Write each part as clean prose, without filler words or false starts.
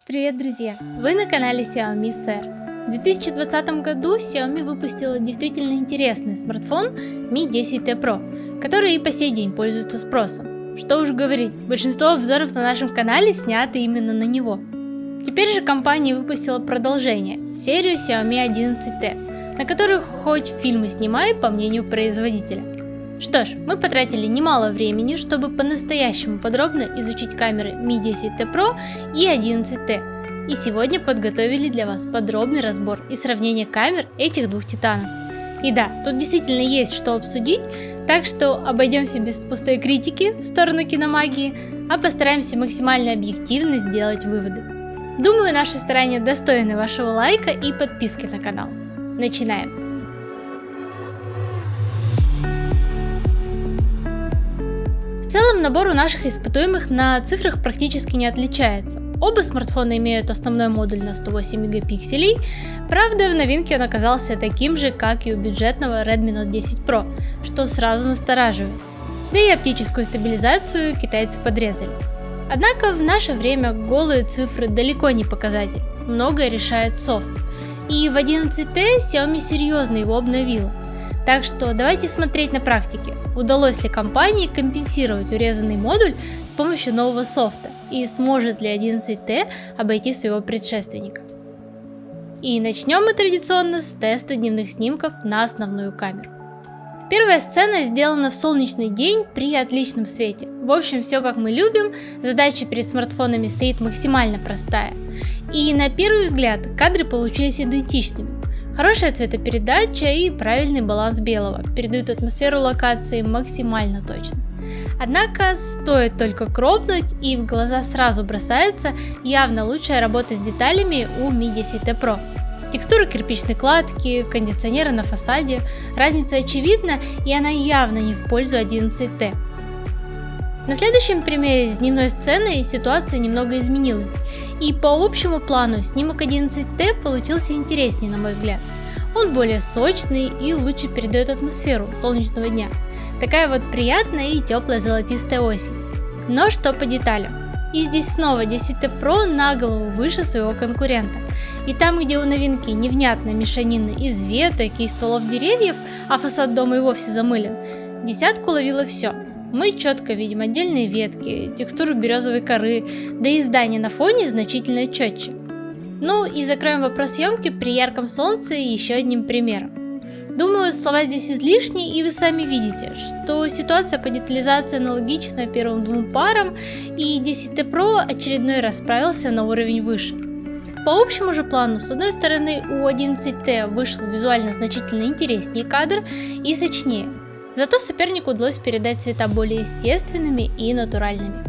Привет, друзья! Вы на канале Xiaomi Sir. В 2020 году Xiaomi выпустила действительно интересный смартфон Mi 10T Pro, который и по сей день пользуется спросом. Что уж говорить, большинство обзоров на нашем канале сняты именно на него. Теперь же компания выпустила продолжение, серию Xiaomi 11T, на которых хоть фильмы снимай, по мнению производителя. Что ж, мы потратили немало времени, чтобы по-настоящему подробно изучить камеры Mi 10T Pro и 11T. И сегодня подготовили для вас подробный разбор и сравнение камер этих двух титанов. И да, тут действительно есть что обсудить, так что обойдемся без пустой критики в сторону киномагии, а постараемся максимально объективно сделать выводы. Думаю, наши старания достойны вашего лайка и подписки на канал. Начинаем! В целом набор у наших испытуемых на цифрах практически не отличается. Оба смартфона имеют основной модуль на 108 мегапикселей, правда в новинке он оказался таким же, как и у бюджетного Redmi Note 10 Pro, что сразу настораживает. Да и оптическую стабилизацию китайцы подрезали. Однако в наше время голые цифры далеко не показатель, многое решает софт. И в 11T Xiaomi серьезно его обновила. Так что давайте смотреть на практике, удалось ли компании компенсировать урезанный модуль с помощью нового софта и сможет ли 11T обойти своего предшественника. И начнем мы традиционно с теста дневных снимков на основную камеру. Первая сцена сделана в солнечный день при отличном свете. В общем, все как мы любим, задача перед смартфонами стоит максимально простая. И на первый взгляд кадры получились идентичными. Хорошая цветопередача и правильный баланс белого передают атмосферу локации максимально точно. Однако стоит только кропнуть, и в глаза сразу бросается явно лучшая работа с деталями у Mi 10T Pro. Текстура кирпичной кладки, кондиционеры на фасаде, разница очевидна, и она явно не в пользу 11T. На следующем примере с дневной сценой ситуация немного изменилась, и по общему плану снимок 11T получился интереснее, на мой взгляд. Он более сочный и лучше передает атмосферу солнечного дня. Такая вот приятная и теплая золотистая осень. Но что по деталям? И здесь снова 10T Pro на голову выше своего конкурента. И там, где у новинки невнятная мешанина из веток и стволов деревьев, а фасад дома и вовсе замылен, десятку ловило все. Мы четко видим отдельные ветки, текстуру березовой коры, да и здание на фоне значительно четче. Ну и закроем вопрос съемки при ярком солнце еще одним примером. Думаю, слова здесь излишни, и вы сами видите, что ситуация по детализации аналогична первым двум парам, и 10T Pro очередной раз справился на уровень выше. По общему же плану, с одной стороны, у 11T вышел визуально значительно интереснее кадр и сочнее. Зато сопернику удалось передать цвета более естественными и натуральными.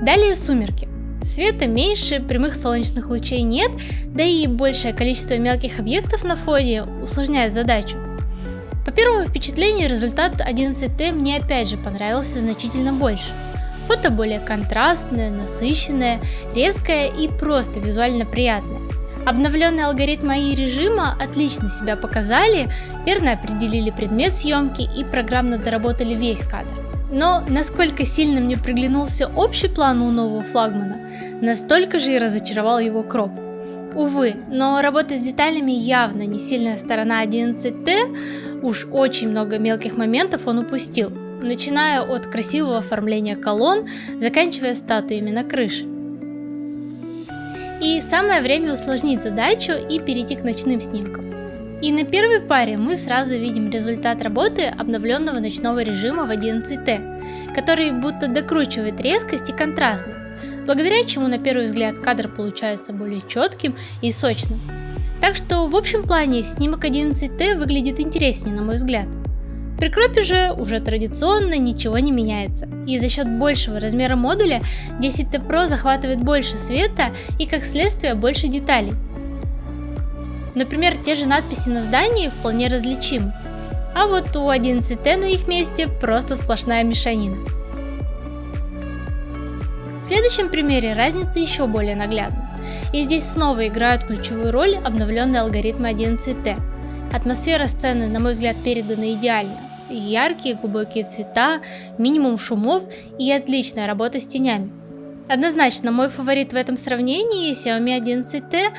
Далее сумерки. Света меньше, прямых солнечных лучей нет, да и большее количество мелких объектов на фоне усложняет задачу. По первому впечатлению результат 11T мне опять же понравился значительно больше. Фото более контрастное, насыщенное, резкое и просто визуально приятное. Обновленные алгоритмы AI режима отлично себя показали, верно определили предмет съемки и программно доработали весь кадр. Но насколько сильно мне приглянулся общий план у нового флагмана, настолько же и разочаровал его кроп. Увы, но работа с деталями явно не сильная сторона 11T, уж очень много мелких моментов он упустил, начиная от красивого оформления колонн, заканчивая статуями на крыше. И самое время усложнить задачу и перейти к ночным снимкам. И на первой паре мы сразу видим результат работы обновленного ночного режима в 11T, который будто докручивает резкость и контрастность, благодаря чему на первый взгляд кадр получается более четким и сочным. Так что в общем плане снимок 11T выглядит интереснее, на мой взгляд. При кропе же уже традиционно ничего не меняется, и за счет большего размера модуля 10T Pro захватывает больше света и как следствие больше деталей. Например, те же надписи на здании вполне различимы, а вот у 11T на их месте просто сплошная мешанина. В следующем примере разница еще более наглядна, и здесь снова играют ключевую роль обновленные алгоритмы 11T. Атмосфера сцены, на мой взгляд, передана идеально. Яркие глубокие цвета, минимум шумов и отличная работа с тенями. Однозначно, мой фаворит в этом сравнении Xiaomi 11T,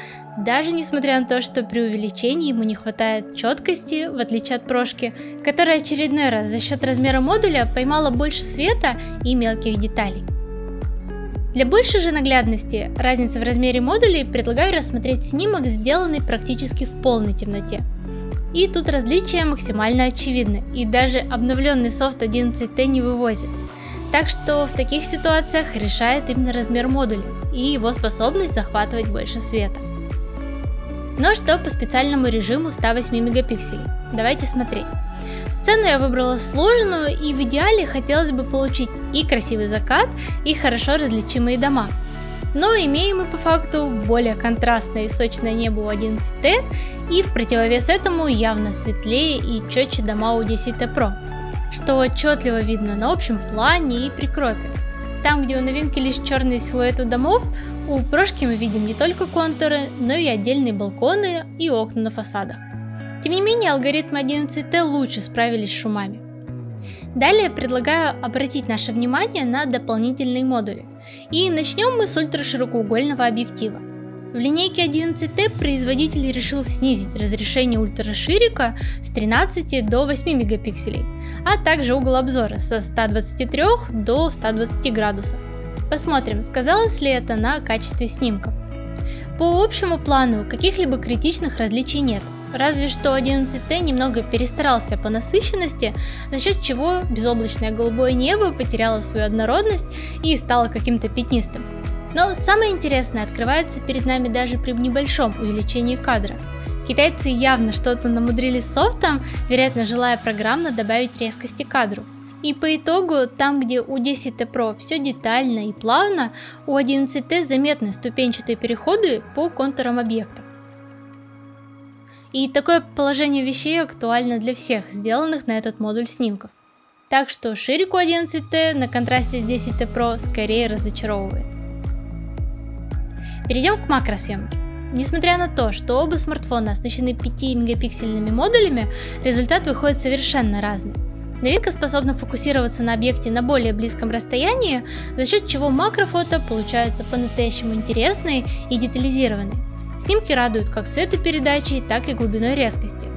даже несмотря на то, что при увеличении ему не хватает четкости, в отличие от прошки, которая очередной раз за счет размера модуля поймала больше света и мелких деталей. Для большей же наглядности разницы в размере модулей предлагаю рассмотреть снимок, сделанный практически в полной темноте. И тут различия максимально очевидны, и даже обновленный софт 11T не вывозит. Так что в таких ситуациях решает именно размер модуля и его способность захватывать больше света. Ну что по специальному режиму 108 мегапикселей? Давайте смотреть. Сцену я выбрала сложную, и в идеале хотелось бы получить и красивый закат, и хорошо различимые дома. Но имеем мы по факту более контрастное и сочное небо у 11T, и в противовес этому явно светлее и четче дома у 10T Pro, что отчетливо видно на общем плане и при кропе. Там, где у новинки лишь черные силуэты домов, у прошки мы видим не только контуры, но и отдельные балконы и окна на фасадах. Тем не менее, алгоритмы 11T лучше справились с шумами. Далее предлагаю обратить наше внимание на дополнительные модули. И начнем мы с ультраширокоугольного объектива. В линейке 11T производитель решил снизить разрешение ультраширика с 13 до 8 мегапикселей, а также угол обзора со 123 до 120 градусов. Посмотрим, сказалось ли это на качестве снимков. По общему плану каких-либо критичных различий нет, разве что 11T немного перестарался по насыщенности, за счет чего безоблачное голубое небо потеряло свою однородность и стало каким-то пятнистым. Но самое интересное открывается перед нами даже при небольшом увеличении кадра. Китайцы явно что-то намудрили с софтом, вероятно желая программно добавить резкости кадру. И по итогу, там где у 10T Pro все детально и плавно, у 11T заметны ступенчатые переходы по контурам объектов. И такое положение вещей актуально для всех сделанных на этот модуль снимков. Так что ширик у 11T на контрасте с 10T Pro скорее разочаровывает. Перейдем к макросъемке. Несмотря на то, что оба смартфона оснащены 5-мегапиксельными модулями, результат выходит совершенно разный. Новинка способна фокусироваться на объекте на более близком расстоянии, за счет чего макрофото получаются по-настоящему интересные и детализированные. Снимки радуют как цветопередачей, так и глубиной резкости.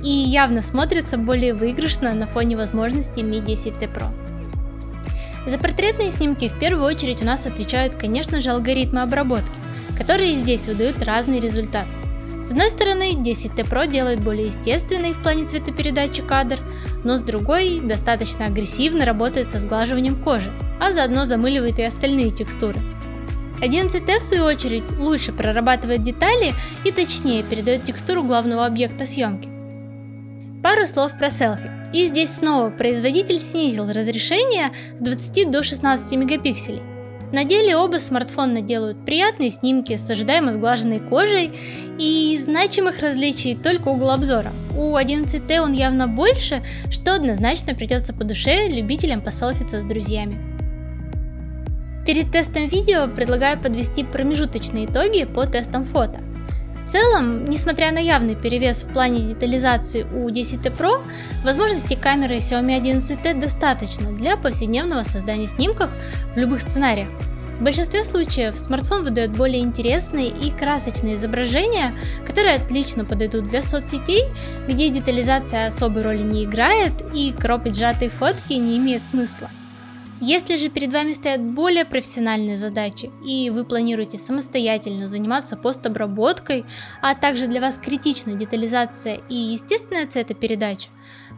И явно смотрятся более выигрышно на фоне возможностей Mi 10T Pro. За портретные снимки в первую очередь у нас отвечают, конечно же, алгоритмы обработки, которые здесь выдают разный результат. С одной стороны, 10T Pro делает более естественный в плане цветопередачи кадр, но с другой, достаточно агрессивно работает со сглаживанием кожи, а заодно замыливает и остальные текстуры. 11T в свою очередь лучше прорабатывает детали и точнее передает текстуру главного объекта съемки. Пару слов про селфи. И здесь снова производитель снизил разрешение с 20 до 16 мегапикселей. На деле оба смартфона делают приятные снимки с ожидаемо сглаженной кожей, и значимых различий только угол обзора. У 11T он явно больше, что однозначно придется по душе любителям поселфиться с друзьями. Перед тестом видео предлагаю подвести промежуточные итоги по тестам фото. В целом, несмотря на явный перевес в плане детализации у 10T Pro, возможностей камеры Xiaomi 11T достаточно для повседневного создания снимков в любых сценариях. В большинстве случаев смартфон выдает более интересные и красочные изображения, которые отлично подойдут для соцсетей, где детализация особой роли не играет и кропать сжатые фотки не имеет смысла. Если же перед вами стоят более профессиональные задачи, и вы планируете самостоятельно заниматься постобработкой, а также для вас критична детализация и естественная цветопередача,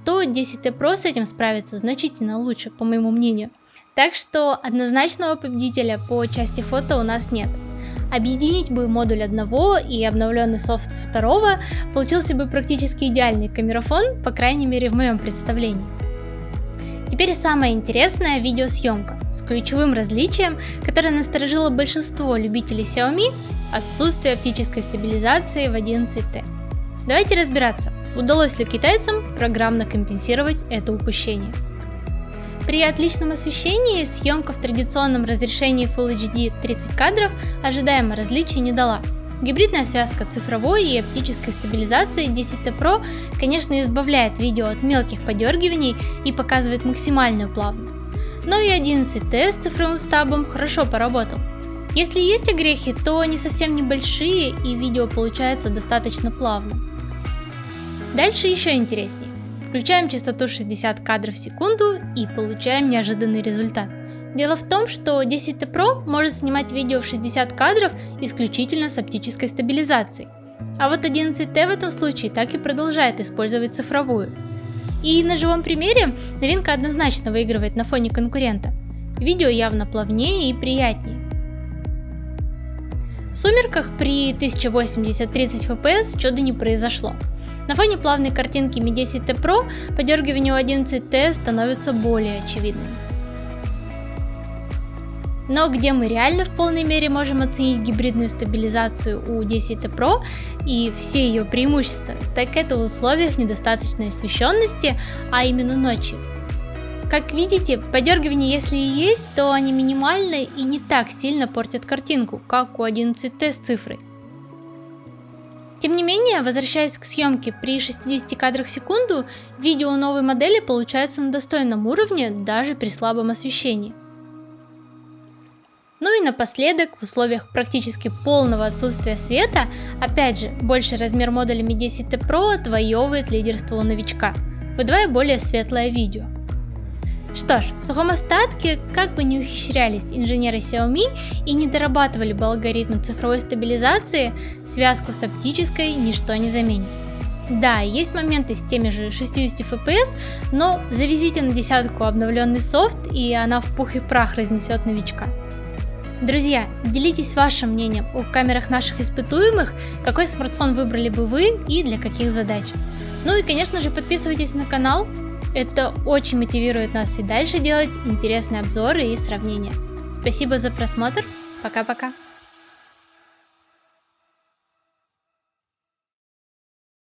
то 10T Pro с этим справится значительно лучше, по моему мнению. Так что однозначного победителя по части фото у нас нет. Объединить бы модуль одного и обновленный софт второго получился бы практически идеальный камерафон, по крайней мере в моем представлении. Теперь самое интересное — видеосъемка, с ключевым различием, которое насторожило большинство любителей Xiaomi — отсутствие оптической стабилизации в 11T. Давайте разбираться, удалось ли китайцам программно компенсировать это упущение. При отличном освещении съемка в традиционном разрешении Full HD 30 кадров ожидаемо различий не дала. Гибридная связка цифровой и оптической стабилизации 10T Pro, конечно, избавляет видео от мелких подергиваний и показывает максимальную плавность. Но и 11T с цифровым стабом хорошо поработал. Если есть огрехи, то они совсем небольшие и видео получается достаточно плавным. Дальше еще интереснее. Включаем частоту 60 кадров в секунду и получаем неожиданный результат. Дело в том, что 10T Pro может снимать видео в 60 кадров исключительно с оптической стабилизацией. А вот 11T в этом случае так и продолжает использовать цифровую. И на живом примере новинка однозначно выигрывает на фоне конкурента. Видео явно плавнее и приятнее. В сумерках при 1080-30 fps чуда не произошло. На фоне плавной картинки Mi 10T Pro подергивание у 11T становится более очевидным. Но где мы реально в полной мере можем оценить гибридную стабилизацию у 10T Pro и все ее преимущества, так это в условиях недостаточной освещенности, а именно ночью. Как видите, подергивания если и есть, то они минимальны и не так сильно портят картинку, как у 11T с цифрой. Тем не менее, возвращаясь к съемке при 60 кадрах в секунду, видео новой модели получается на достойном уровне даже при слабом освещении. Ну и напоследок, в условиях практически полного отсутствия света, опять же, больший размер модуля Mi 10T Pro отвоевывает лидерство у новичка, выдавая более светлое видео. Что ж, в сухом остатке, как бы не ухищрялись инженеры Xiaomi и не дорабатывали бы алгоритмы цифровой стабилизации, связку с оптической ничто не заменит. Да, есть моменты с теми же 60 FPS, но завезите на десятку обновленный софт, и она в пух и прах разнесет новичка. Друзья, делитесь вашим мнением о камерах наших испытуемых, какой смартфон выбрали бы вы и для каких задач. Ну и конечно же подписывайтесь на канал. Это очень мотивирует нас и дальше делать интересные обзоры и сравнения. Спасибо за просмотр. Пока-пока.